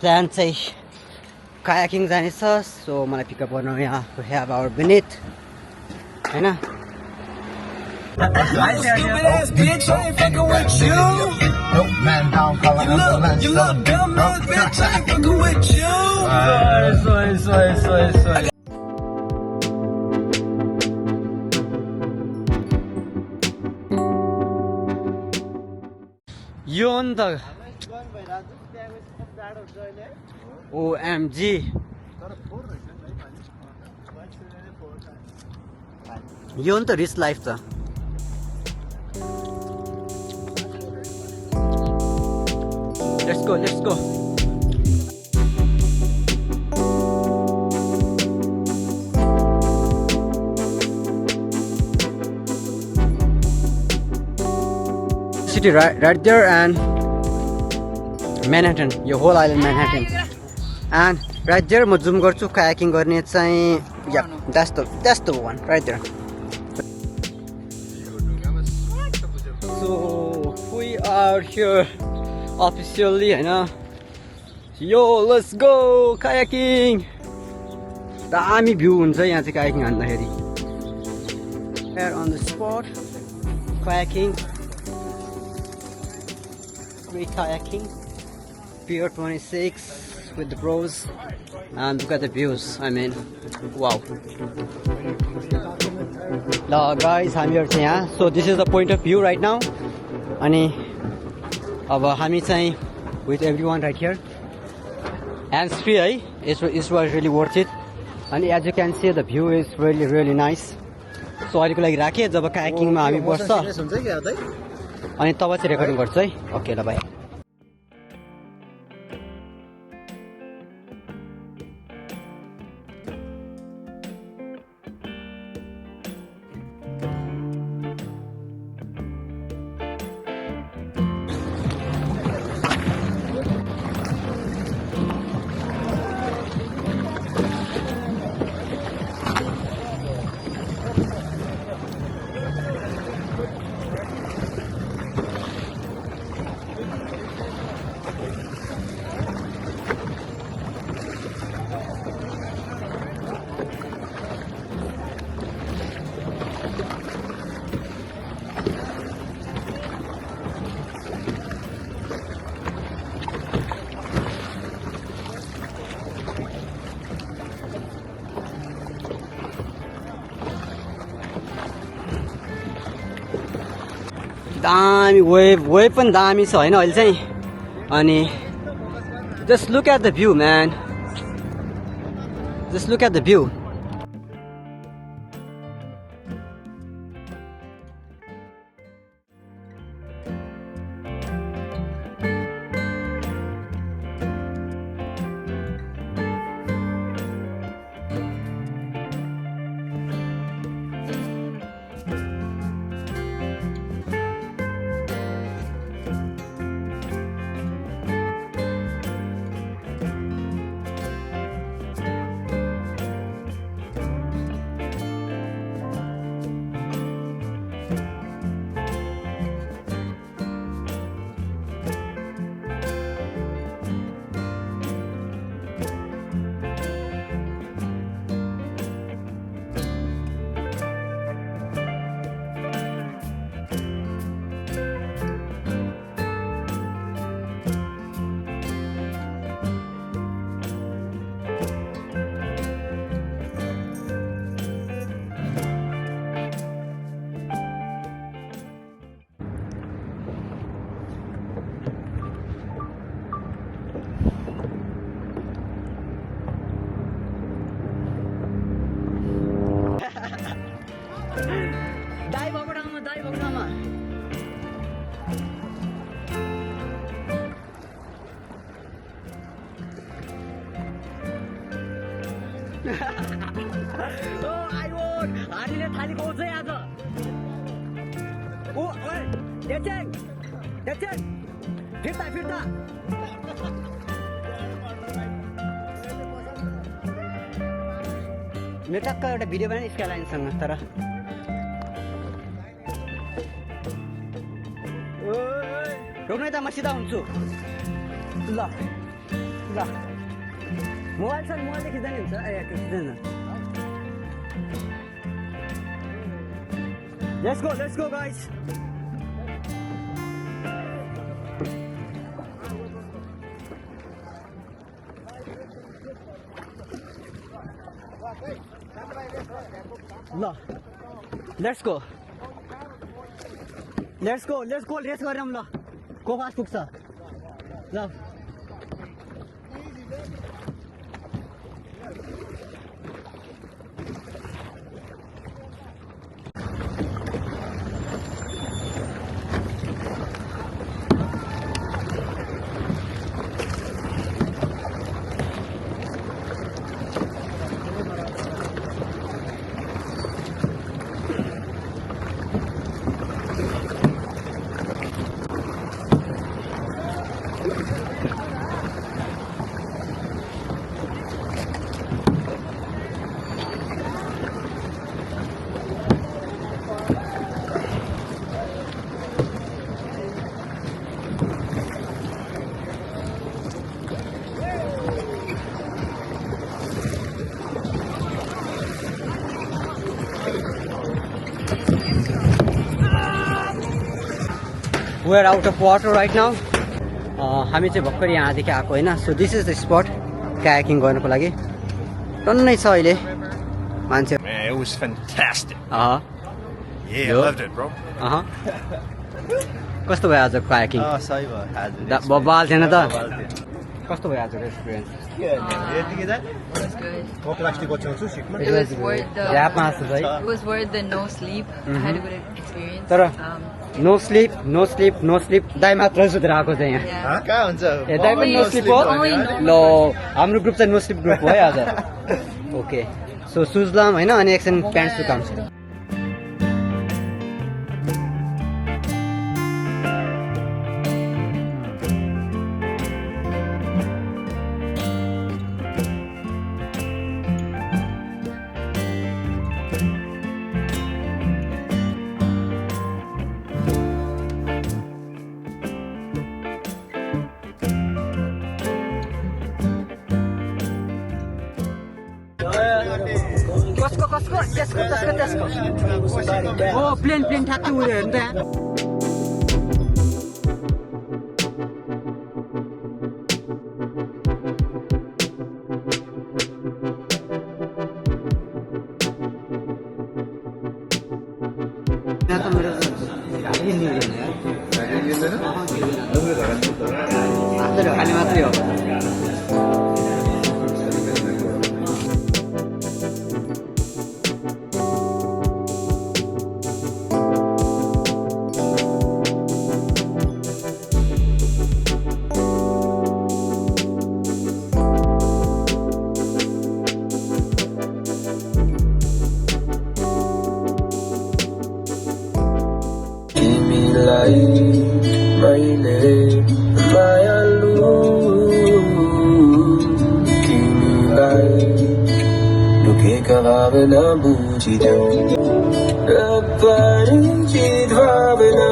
Plan चाहिँ kayaking जाने छ सो मलाई पिकअप गर्न यहाँ we have our Beneath हैन Stupid ass bitch, I ain't fucking with you. Man down, you look dumb ass bitch, I ain't fucking with you. यो नि त OMG यो नि त रिच लाइफ त Let's go. City right there and Manhattan, your whole island Manhattan. And right there म zoom गर्छु kayaking गर्ने चाहिँ yeah, that's the one right there. So we are here officially, you know. Yo, let's go kayaking. दामी view हुन्छ यहाँ चाहिँ kayaking हान्दाखेरि. Here on the spot, kayaking. Great kayaking. Pier 26 with the bros, and look at the views. I mean, wow. Now, guys, I'm here here. So this is the point of view right now. Ani. अब हामी चाहिँ with everyone right here hands free है it was really worth it and as you can see the view is really nice so अहिलेको लागि राखेँ जब kayaking मा हामी बस्छ अनि तब चाहिँ रेकर्डिङ गर्छु है ओके ल बाइ दामी वेभ पनि दामी छ हैन अहिले चाहिँ अनि just look at the view man just look at the view हामीले थाली पाउँछ आज ओ ओए देचेङ फिर्ता मेरो टक्क एउटा भिडियो बनाएँ स्काइलाइनसँग तर रोक्नु त म सिधा हुन्छु ल ल मोबाइल छ मोबाइलले खिच्दा नि हुन्छ ए खिच्दैन Let's go guys. ल Let's go रेस गरौँ ल को फास्ट पुग्छ ल We're out of water right now. हामी चाहिँ भर्खर यहाँदेखि आएको होइन so this is the spot kayaking गर्नको लागि टन्नै छ अहिले मान्छे Man, it was fantastic. Yeah, I Yo. loved it, bro. कस्तो भयो आज कायाकिङ सही भयो आज बबाल थिएन त कस्तो भयो आजको एक्सपिरियन्स यतिकै त It was good. म प्लास्टिक बचाउँछु सिटमा It was worth the. ऱ्यापमा जस्तो छ है It was worth the no sleep. I had a good experience. तर नो स्लिप दाइ मात्र सुतेर आएको चाहिँ यहाँ Yeah. कहाँ हुन्छ ए दाइ पनि नो स्लिप हो Only ल हाम्रो ग्रुप चाहिँ नो स्लिप ग्रुप हो है आज ओके सो सुज लाम होइन अनि एकछिन प्यान्ट सुकाम कसको त्यसको ओ प्लेन ठ्याक्कै उयो हेर्नु त यहाँ खाने मात्रै हो भावना बुझिदेऊ र परिचित भावना